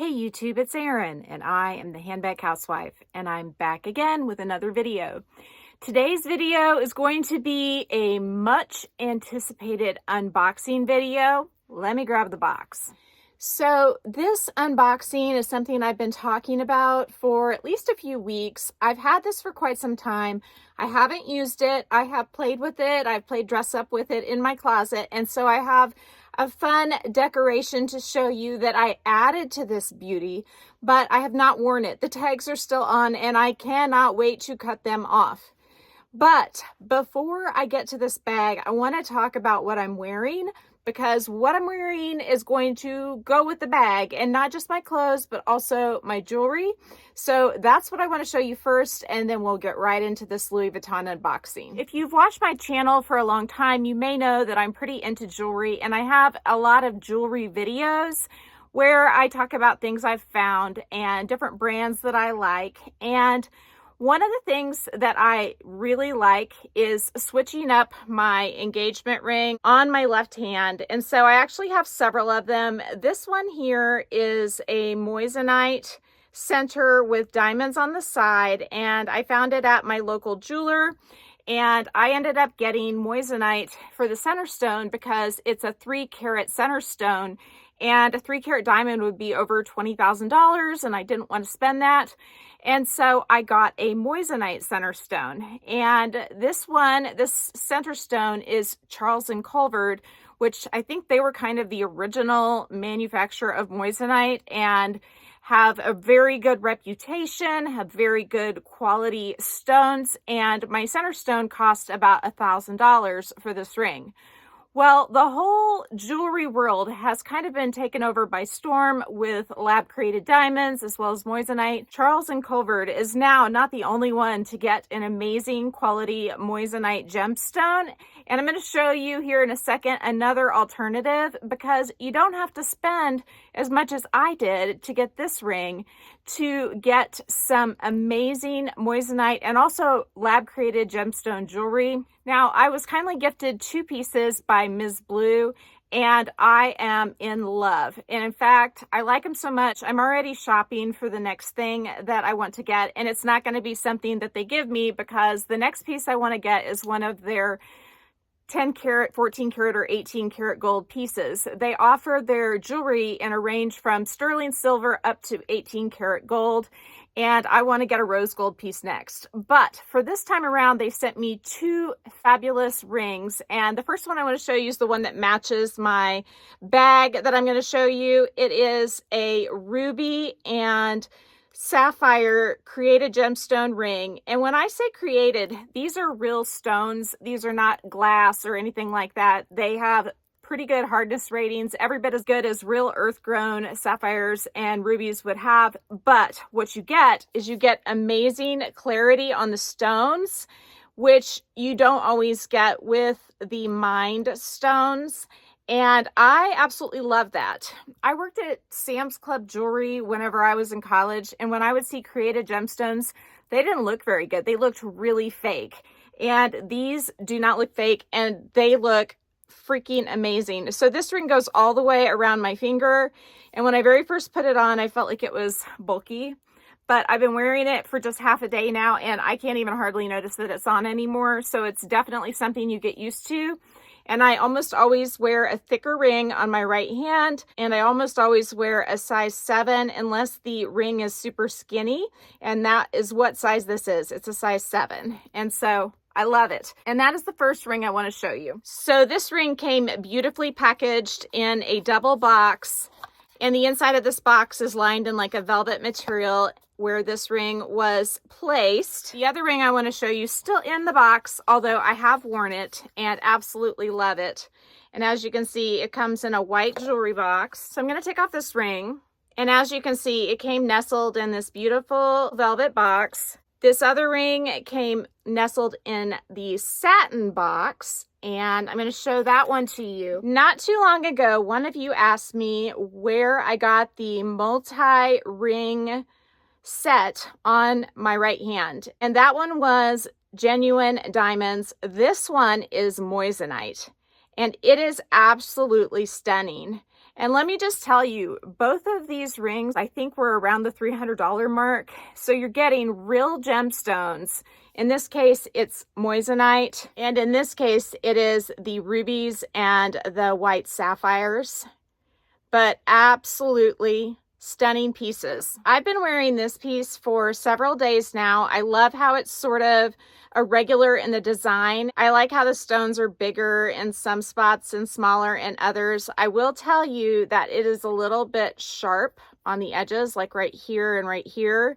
Hey YouTube, it's Erin, and I am the Handbag Housewife, and I'm back again with another video. Today's video is going to be a much anticipated unboxing video. Let me grab the box. So this unboxing is something I've been talking about for at least a few weeks. I've had this for quite some time. I haven't used it. I have played with it. I've played dress up with it in my closet, and so I have a fun decoration to show you that I added to this beauty, but I have not worn it. The tags are still on and I cannot wait to cut them off. But before I get to this bag, I want to talk about what I'm wearing, because what I'm wearing is going to go with the bag, and not just my clothes, but also my jewelry. So that's what I want to show you first, and then we'll get right into this Louis Vuitton unboxing. If you've watched my channel for a long time, you may know that I'm pretty into jewelry, and I have a lot of jewelry videos where I talk about things I've found and different brands that I like. And one of the things that I really like is switching up my engagement ring on my left hand. And so I actually have several of them. This one here is a moissanite center with diamonds on the side, and I found it at my local jeweler. And I ended up getting moissanite for the center stone because it's a 3-carat center stone, and a 3-carat diamond would be over $20,000, and I didn't want to spend that. And so I got a moissanite center stone. And this center stone is Charles & Colvard, which I think they were kind of the original manufacturer of moissanite and have a very good reputation, have very good quality stones. And my center stone cost about $1,000 for this ring. Well, the whole jewelry world has kind of been taken over by storm with lab-created diamonds as well as moissanite. Charles & Colvard is now not the only one to get an amazing quality moissanite gemstone. And I'm going to show you here in a second another alternative, because you don't have to spend as much as I did to get this ring to get some amazing moissanite and also lab-created gemstone jewelry. Now, I was kindly gifted 2 pieces by Ms. Blue, and I am in love. And in fact, I like them so much, I'm already shopping for the next thing that I want to get. And it's not going to be something that they give me, because the next piece I want to get is one of their 10 karat, 14 karat, or 18 karat gold pieces. They offer their jewelry in a range from sterling silver up to 18 karat gold. And I want to get a rose gold piece next. But for this time around, they sent me 2 fabulous rings. And the first one I want to show you is the one that matches my bag that I'm going to show you. It is a ruby and sapphire created gemstone ring. And when I say created, these are real stones. These are not glass or anything like that. They have pretty good hardness ratings, every bit as good as real earth-grown sapphires and rubies would have. But what you get is you get amazing clarity on the stones, which you don't always get with the mined stones. And I absolutely love that. I worked at Sam's Club Jewelry whenever I was in college, and when I would see created gemstones, they didn't look very good. They looked really fake. And these do not look fake, and they look freaking amazing. So this ring goes all the way around my finger, and when I very first put it on, I felt like it was bulky, but I've been wearing it for just half a day now, and I can't even hardly notice that it's on anymore. So it's definitely something you get used to. And I almost always wear a thicker ring on my right hand, and I almost always wear a size 7 unless the ring is super skinny, and that is what size this is. It's a size 7. And so I love it. And that is the first ring I want to show you. So this ring came beautifully packaged in a double box, and the inside of this box is lined in like a velvet material where this ring was placed. The other ring I want to show you still in the box, although I have worn it and absolutely love it. And as you can see, it comes in a white jewelry box. So I'm going to take off this ring. And as you can see, it came nestled in this beautiful velvet box. This other ring came nestled in the satin box, and I'm going to show that one to you. Not too long ago, one of you asked me where I got the multi-ring set on my right hand, and that one was genuine diamonds. This one is moissanite, and it is absolutely stunning. And let me just tell you, both of these rings, I think were around the $300 mark. So you're getting real gemstones. In this case, it's moissanite. And in this case, it is the rubies and the white sapphires. But absolutely stunning pieces. I've been wearing this piece for several days now. I love how it's sort of irregular in the design. I like how the stones are bigger in some spots and smaller in others. I will tell you that it is a little bit sharp on the edges, like right here and right here.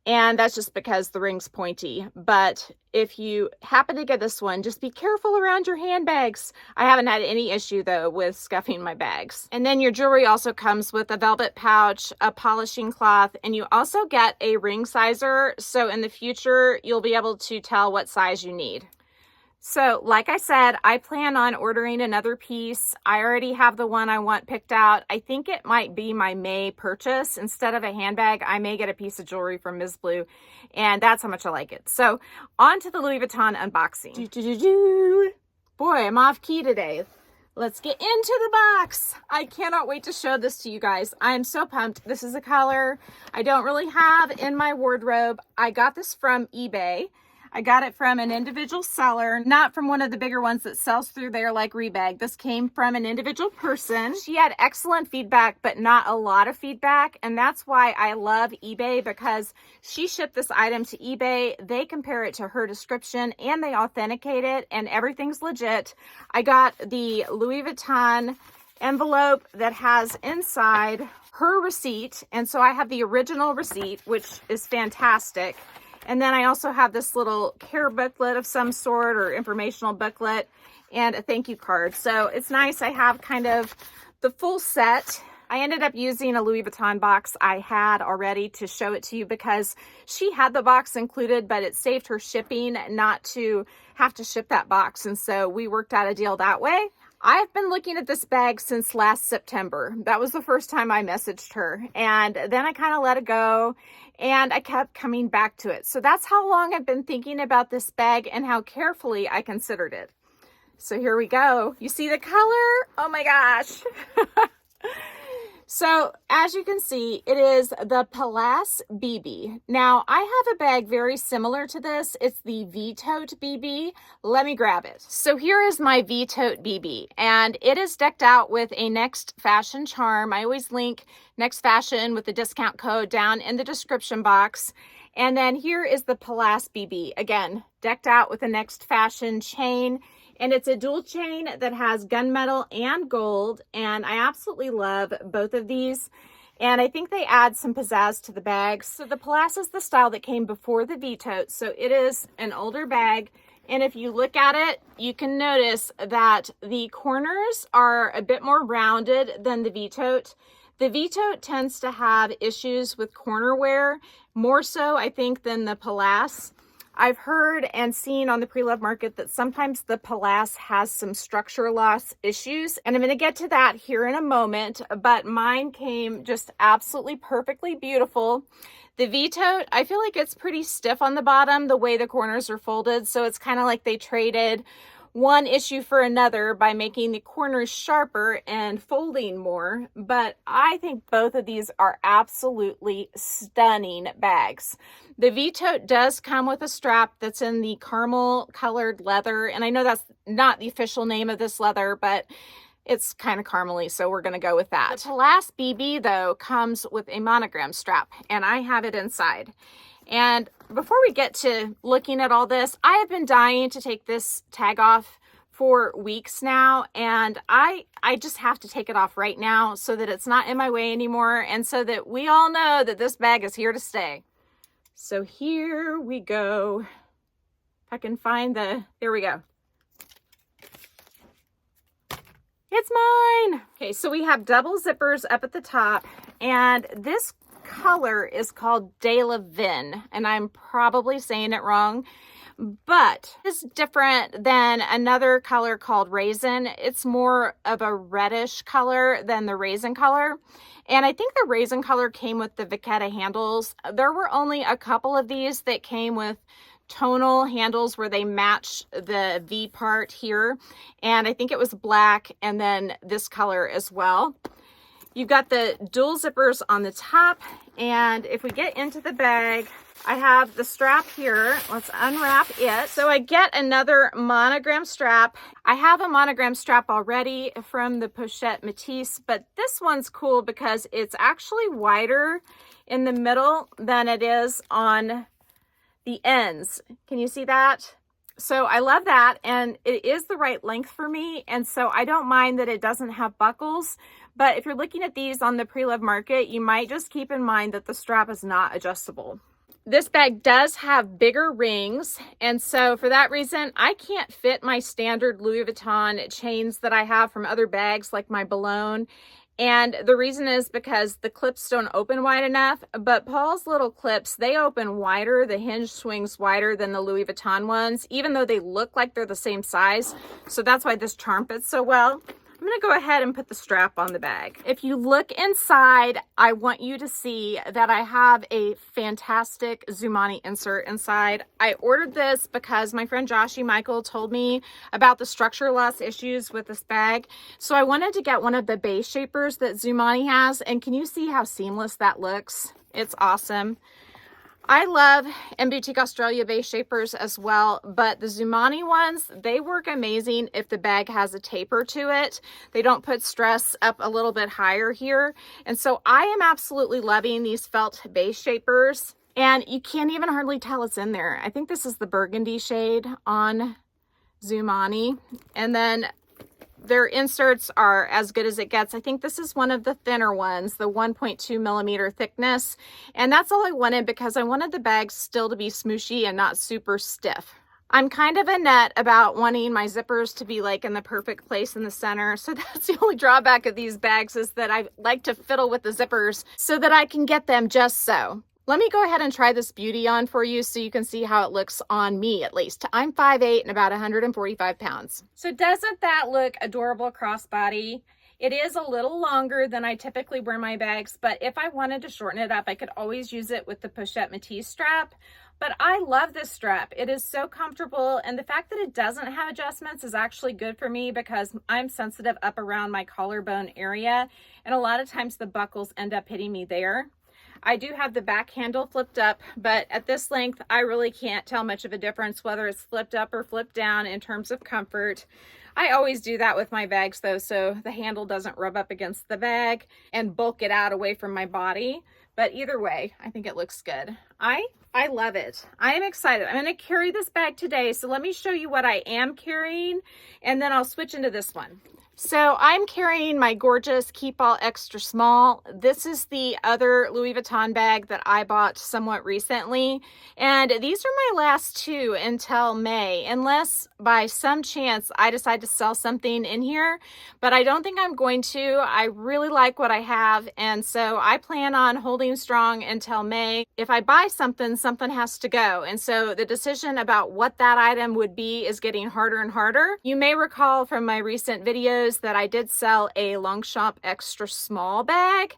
And that's just because the ring's pointy. But if you happen to get this one, just be careful around your handbags. I haven't had any issue though with scuffing my bags. And then your jewelry also comes with a velvet pouch, a polishing cloth, and you also get a ring sizer. So in the future, you'll be able to tell what size you need. So like I said, I plan on ordering another piece. I already have the one I want picked out. I think it might be my May purchase. Instead of a handbag, I may get a piece of jewelry from Ms. Blue, and that's how much I like it. So on to the Louis Vuitton unboxing. Boy, I'm off key today. Let's get into the box. I cannot wait to show this to you guys. I am so pumped. This is a color I don't really have in my wardrobe. I got this from eBay. I got it from an individual seller, not from one of the bigger ones that sells through there like Rebag. This came from an individual person. She had excellent feedback, but not a lot of feedback. And that's why I love eBay, because she shipped this item to eBay. They compare it to her description and they authenticate it, and everything's legit. I got the Louis Vuitton envelope that has inside her receipt. And so I have the original receipt, which is fantastic. And then I also have this little care booklet of some sort, or informational booklet, and a thank you card. So it's nice. I have kind of the full set. I ended up using a Louis Vuitton box I had already to show it to you, because she had the box included, but it saved her shipping not to have to ship that box. And so we worked out a deal that way. I've been looking at this bag since last September. That was the first time I messaged her. And then I kind of let it go, and I kept coming back to it. So that's how long I've been thinking about this bag and how carefully I considered it. So here we go. You see the color? Oh my gosh. So as you can see, it is the Pallas BB. Now I have a bag very similar to this. It's the V-Tote BB. Let me grab it. So here is my V-Tote BB, and it is decked out with a Next Fashion charm. I always link Next Fashion with the discount code down in the description box. And then here is the Pallas BB. Again, decked out with a Next Fashion chain. And it's a dual chain that has gunmetal and gold. And I absolutely love both of these. And I think they add some pizzazz to the bag. So the Pallas is the style that came before the V-Tote. So it is an older bag. And if you look at it, you can notice that the corners are a bit more rounded than the V-Tote. The V-Tote tends to have issues with corner wear, more so I think than the Pallas. I've heard and seen on the pre-loved market that sometimes the Pallas has some structure loss issues, and I'm going to get to that here in a moment, but mine came just absolutely perfectly beautiful. The V-Tote, I feel like it's pretty stiff on the bottom, the way the corners are folded, so it's kind of like they traded one issue for another by making the corners sharper and folding more. But I think both of these are absolutely stunning bags. The V-Tote does come with a strap that's in the caramel colored leather, and I know that's not the official name of this leather, but it's kind of caramely, so we're going to go with that. The Pallas BB though comes with a monogram strap, and I have it inside. And before we get to looking at all this, I have been dying to take this tag off for weeks now, and I just have to take it off right now so that it's not in my way anymore, and so that we all know that this bag is here to stay. So here we go. If I can find there we go. It's mine. Okay, so we have double zippers up at the top, and this color is called De La Vin, and I'm probably saying it wrong, but it's different than another color called Raisin. It's more of a reddish color than the Raisin color, and I think the Raisin color came with the Vachetta handles. There were only a couple of these that came with tonal handles where they match the V part here, and I think it was black and then this color as well. You've got the dual zippers on the top, and if we get into the bag, I have the strap here. Let's unwrap it. So I get another monogram strap. I have a monogram strap already from the Pochette Matisse, but this one's cool because it's actually wider in the middle than it is on the ends. Can you see that? So I love that, and it is the right length for me, and so I don't mind that it doesn't have buckles. But if you're looking at these on the pre-loved market, you might just keep in mind that the strap is not adjustable. This bag does have bigger rings, and so for that reason, I can't fit my standard Louis Vuitton chains that I have from other bags like my Boulogne. And the reason is because the clips don't open wide enough, but Paul's little clips, they open wider. The hinge swings wider than the Louis Vuitton ones, even though they look like they're the same size. So that's why this charm fits so well. I'm going to go ahead and put the strap on the bag. If you look inside, I want you to see that I have a fantastic Zumani insert inside. I ordered this because my friend Joshy Michael told me about the structure loss issues with this bag. So I wanted to get one of the base shapers that Zumani has. And can you see how seamless that looks? It's awesome. I love Boutique Australia base shapers as well, but the Zumani ones, they work amazing if the bag has a taper to it. They don't put stress up a little bit higher here. And so I am absolutely loving these felt base shapers, and you can't even hardly tell it's in there. I think this is the burgundy shade on Zumani, and then their inserts are as good as it gets. I think this is one of the thinner ones, the 1.2 millimeter thickness. And that's all I wanted because I wanted the bag still to be smooshy and not super stiff. I'm kind of a nut about wanting my zippers to be like in the perfect place in the center. So that's the only drawback of these bags, is that I like to fiddle with the zippers so that I can get them just so. Let me go ahead and try this beauty on for you so you can see how it looks on me, at least. I'm 5'8" and about 145 pounds. So doesn't that look adorable crossbody? It is a little longer than I typically wear my bags, but if I wanted to shorten it up, I could always use it with the Pochette Matisse strap. But I love this strap. It is so comfortable, and the fact that it doesn't have adjustments is actually good for me because I'm sensitive up around my collarbone area, and a lot of times the buckles end up hitting me there. I do have the back handle flipped up, but at this length, I really can't tell much of a difference whether it's flipped up or flipped down in terms of comfort. I always do that with my bags though, so the handle doesn't rub up against the bag and bulk it out away from my body. But either way, I think it looks good. I love it. I am excited. I'm going to carry this bag today, so let me show you what I am carrying, and then I'll switch into this one. So I'm carrying my gorgeous Keepall extra small. This is the other Louis Vuitton bag that I bought somewhat recently. And these are my last two until May, unless by some chance I decide to sell something in here, but I don't think I'm going to. I really like what I have, and so I plan on holding strong until May. If I buy something, something has to go. And so the decision about what that item would be is getting harder and harder. You may recall from my recent videos that I did sell a Longchamp extra small bag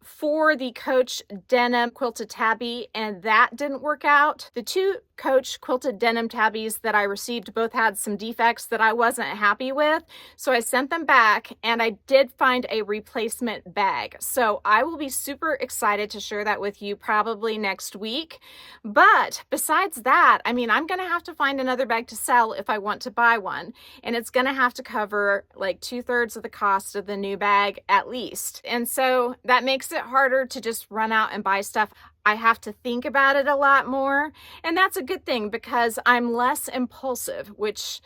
for the Coach Denim Quilted Tabby, and that didn't work out. The two Coach Quilted Denim Tabbies that I received both had some defects that I wasn't happy with, so I sent them back, and I did find a replacement bag. So I will be super excited to share that with you probably next week. But besides that, I mean, I'm going to have to find another bag to sell if I want to buy one, and it's going to have to cover like 2/3 of the cost of the new bag at least. And so that makes it harder to just run out and buy stuff. I have to think about it a lot more, and that's a good thing because I'm less impulsive, which,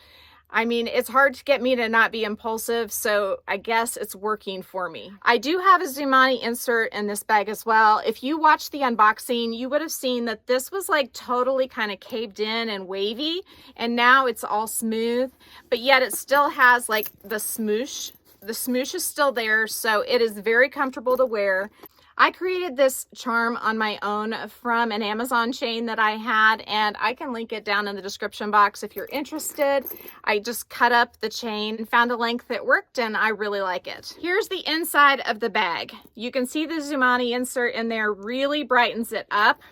I mean, it's hard to get me to not be impulsive, so I guess it's working for me. I do have a Zumani insert in this bag as well. If you watched the unboxing, you would have seen that this was like totally kind of caved in and wavy, and now it's all smooth, but yet it still has like the smoosh. The smoosh is still there, so it is very comfortable to wear. I created this charm on my own from an Amazon chain that I had, and I can link it down in the description box if you're interested. I just cut up the chain and found a length that worked, and I really like it. Here's the inside of the bag. You can see the Zumani insert in there really brightens it up.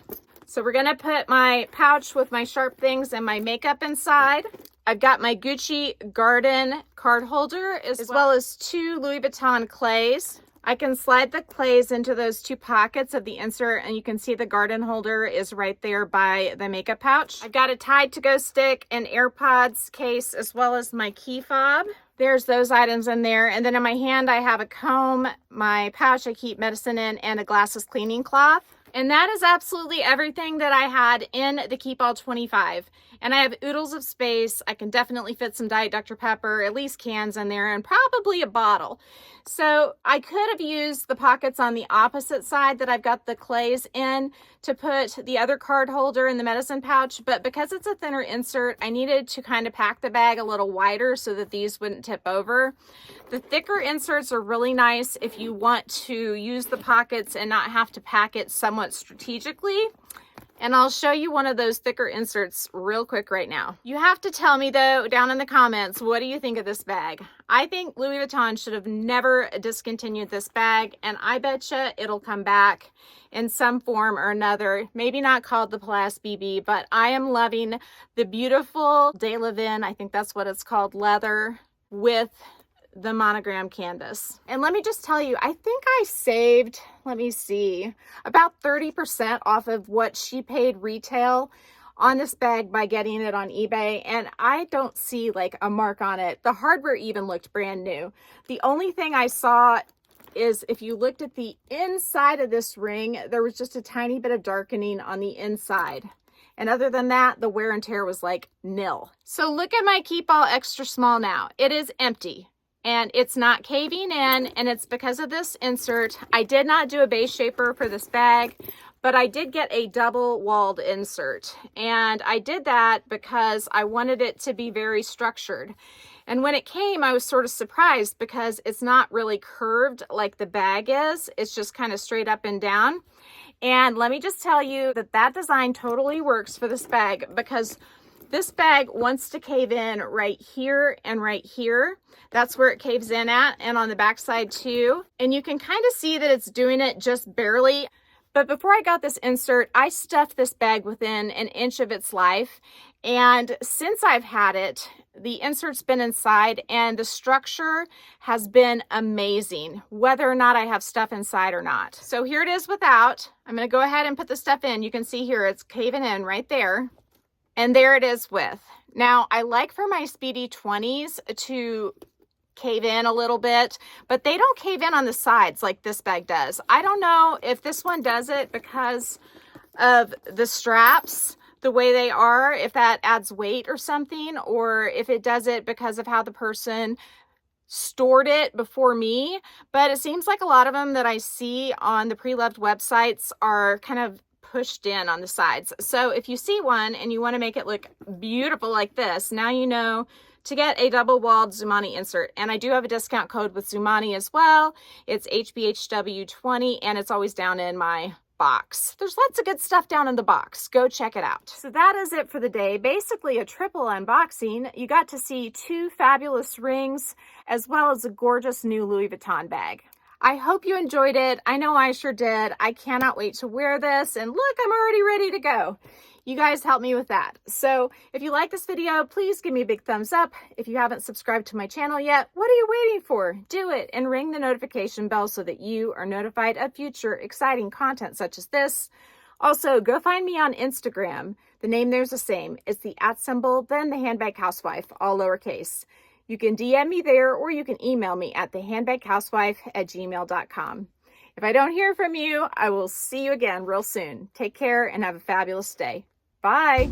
So we're gonna put my pouch with my sharp things and my makeup inside. I've got my Gucci Garden card holder as well as two Louis Vuitton clays. I can slide the clays into those two pockets of the insert, and you can see the garden holder is right there by the makeup pouch. I've got a Tide to Go stick, an AirPods case, as well as my key fob. There's those items in there. And then in my hand, I have a comb, my pouch I keep medicine in, and a glasses cleaning cloth. And that is absolutely everything that I had in the Keepall 25. And I have oodles of space. I can definitely fit some Diet Dr. Pepper, at least cans in there, and probably a bottle. So I could have used the pockets on the opposite side that I've got the clays in to put the other card holder in the medicine pouch, but because it's a thinner insert, I needed to kind of pack the bag a little wider so that these wouldn't tip over. The thicker inserts are really nice if you want to use the pockets and not have to pack it somewhat strategically. And I'll show you one of those thicker inserts real quick right now. You have to tell me though, down in the comments, what do you think of this bag? I think Louis Vuitton should have never discontinued this bag, and I betcha it'll come back in some form or another. Maybe not called the Pallas BB, but I am loving the beautiful De La Vin, I think that's what it's called, leather with the monogram canvas. And let me just tell you, I think I saved, let me see, about 30% off of what she paid retail on this bag by getting it on eBay, and I don't see like a mark on it. The hardware even looked brand new. The only thing I saw is if you looked at the inside of this ring, there was just a tiny bit of darkening on the inside. And other than that, the wear and tear was like nil. So look at my Keepall extra small now. It is empty. And it's not caving in, and it's because of this insert. I did not do a base shaper for this bag, but I did get a double walled insert. And I did that because I wanted it to be very structured. And when it came, I was sort of surprised because it's not really curved like the bag is. It's just kind of straight up and down. And let me just tell you that that design totally works for this bag, because this bag wants to cave in right here and right here. That's where it caves in at, and on the back side too. And you can kind of see that it's doing it just barely. But before I got this insert, I stuffed this bag within an inch of its life. And since I've had it, the insert's been inside and the structure has been amazing, whether or not I have stuff inside or not. So here it is without. I'm gonna go ahead and put the stuff in. You can see here, it's caving in right there. And there it is with. Now, I like for my Speedy 20s to cave in a little bit, but they don't cave in on the sides like this bag does. I don't know if this one does it because of the straps, the way they are, if that adds weight or something, or if it does it because of how the person stored it before me. But it seems like a lot of them that I see on the pre-loved websites are kind of pushed in on the sides. So if you see one and you want to make it look beautiful like this, now you know to get a double walled Zumani insert. And I do have a discount code with Zumani as well. It's HBHW20, and it's always down in my box. There's lots of good stuff down in the box. Go check it out. So that is it for the day. Basically a triple unboxing. You got to see two fabulous rings as well as a gorgeous new Louis Vuitton bag. I hope you enjoyed it. I know I sure did. I cannot wait to wear this, and look, I'm already ready to go. You guys help me with that. So if you like this video, please give me a big thumbs up. If you haven't subscribed to my channel yet, what are you waiting for? Do it and ring the notification bell so that you are notified of future exciting content such as this. Also, go find me on Instagram. The name there's the same. It's the @ then the Handbag Housewife, all lowercase. You can DM me there, or you can email me at thehandbaghousewife@gmail.com. If I don't hear from you, I will see you again real soon. Take care and have a fabulous day. Bye.